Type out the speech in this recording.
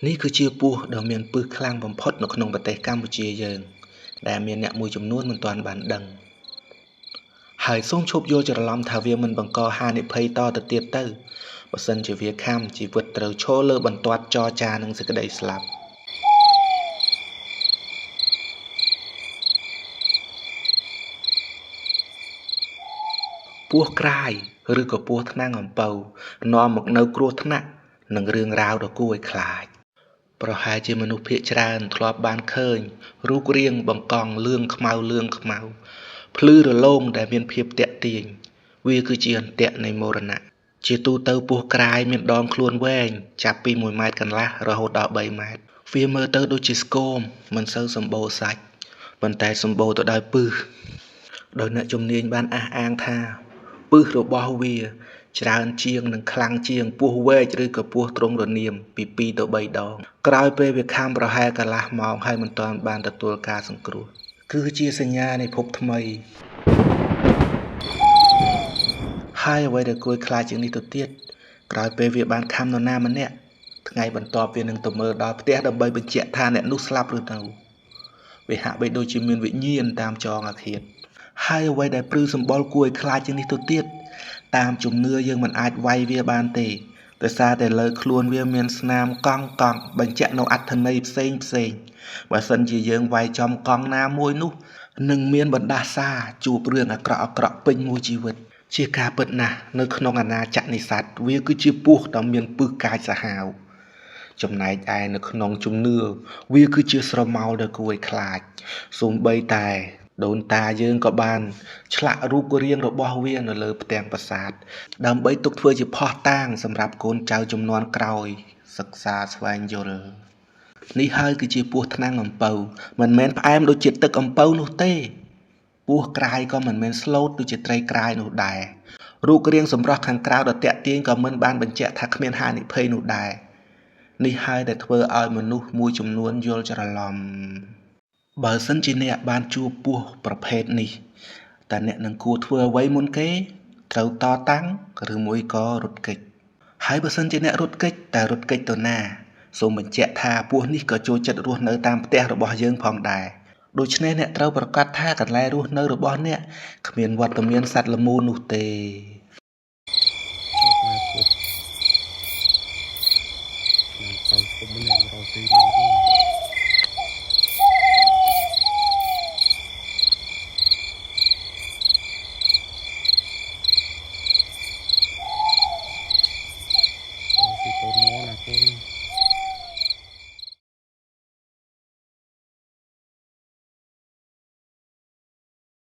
នេះគឺជាពស់ដ៏មានពិសខ្លាំងបំផុតនៅក្នុងប្រទេសកម្ពុជាយើងដែលមានអ្នកមួយចំនួនមិនទាន់បានដឹងហើយសូមឈប់យល់ច្រឡំថាវាមិនបង្កហានិភ័យតទៅទៀតទៅបើសិនជាវាខាំជីវិតត្រូវឈរលើបន្ទាត់ចរចានឹងសេចក្តីស្លាប់ពស់ក្រាយឬក៏ពស់ថ្នាំងអំពៅនាំមកនូវគ្រោះថ្នាក់និងរឿងរ៉ាវដ៏គួរឲ្យខ្លាចប្រហែលជាមនុស្សភាគច្រើនធ្លាប់បានឃើញរូបរាងបង្កង់លឿងខ្មៅភ្លឺរលោងដែលមានភាពទាក់ទាញវាគឺជាអន្ទាក់នៃមរណៈជាទូទៅពស់ក្រាយមានដងខ្លួនវែងចាប់ពី1ម៉ែត្រកន្លះរហូតដល់3ម៉ែត្រវាមើលទៅដូចជាស្គមមិនសូវសម្បូរសាច់ប៉ុន្តែសម្បូរទៅដោយពឹសដោយអ្នកជំនាញបានអះអាងថាពឹសរបស់វាច្រើនជាងនិងខ្លាំងជាងពស់វែកឬក៏ពស់ទ្រង់រនាមពី2ទៅ3ដងក្រោយពេលវាខាំប្រហែលកន្លះម៉ោងហើយមិនទាន់បានទទួលការសង្គ្រោះគឺជាសញ្ញានៃភពថ្មីហើយអ្វីដែលគួរខ្លាចជាងនេះទៅទៀតក្រោយពេលវាបានខាំនរណាម្នាក់ថ្ងៃបន្ទាប់វានឹងទៅមើលដល់ផ្ទះដើម្បីបញ្ជាក់ថាអ្នកនោះស្លាប់ឬនៅវាហាក់បីដូចជាមានវិញ្ញាណតាមចងអាឃាតហើយអ្វីដែលព្រឺសម្បុរគួរឲ្យខ្លាចជាងនេះទៅទៀតតាមជំនឿយើងមិនអាចវាយវាបានទេដោយសារតែលើខ្លួនវាមានស្នាមកង់បញ្ជាក់នូវអត្ថន័យផ្សេងបើសិនជាយើងវាយចំកង់ណាមួយនោះនឹងមានបណ្ដាសាជួបរឿងអាក្រក់ពេញមួយជីវិតជាការពិតណាស់នៅក្នុងអាណាចក្រនេសាទវាគឺជាពស់ដ៏មានពិសកាចសាហាវចំណែកឯនៅក្នុងជំនឿវាគឺជាស្រមោលដ៏គួរឲ្យខ្លាចសូម្បីតែដូនតាយើងក៏បានឆ្លាក់រូបរាងរបស់វានៅលើផ្ទាំងប្រាសាទដើម្បីទុកធ្វើជាភស្តុតាងសម្រាប់កូនចៅជំនាន់ក្រោយសិក្សាស្វែងយល់នេះហើយគឺជាពស់ថ្នាំងអំពៅមិនមែនផ្អែមដូចជាទឹកអំពៅនោះទេពស់ក្រាយក៏មិនមែនស្លូតដូចជាត្រីក្រាយនោះដែររូបរាងសម្រស់ខាងក្រៅដ៏ទាក់ទាញក៏មិនបានបញ្ជាក់ថាគ្មានហានិភ័យនោះដែរនេះហើយដែលធ្វើឲ្យមនុស្សមួយចំនួនយល់ច្រឡំបើសិនជាអ្នកបានជួបពស់ប្រភេទនេះតើអ្នកនឹងគួរធ្វើអ្វីមុនគេត្រូវតតាំងឬមួយក៏រត់គេចហើយបើសិនជាអ្នករត់គេចតើរត់គេចទៅណាសូមបញ្ជាក់ថាពស់នេះក៏ចូលចិត្តរស់នៅតាមផ្ទះរបស់យើងផងដែរដូច្នេះអ្នកត្រូវប្រកាសថាកន្លែងរស់នៅរបស់អ្នកគ្មានវត្តមានសត្វល្មូននោះទេទៅគុំម្នាក់រកទីមក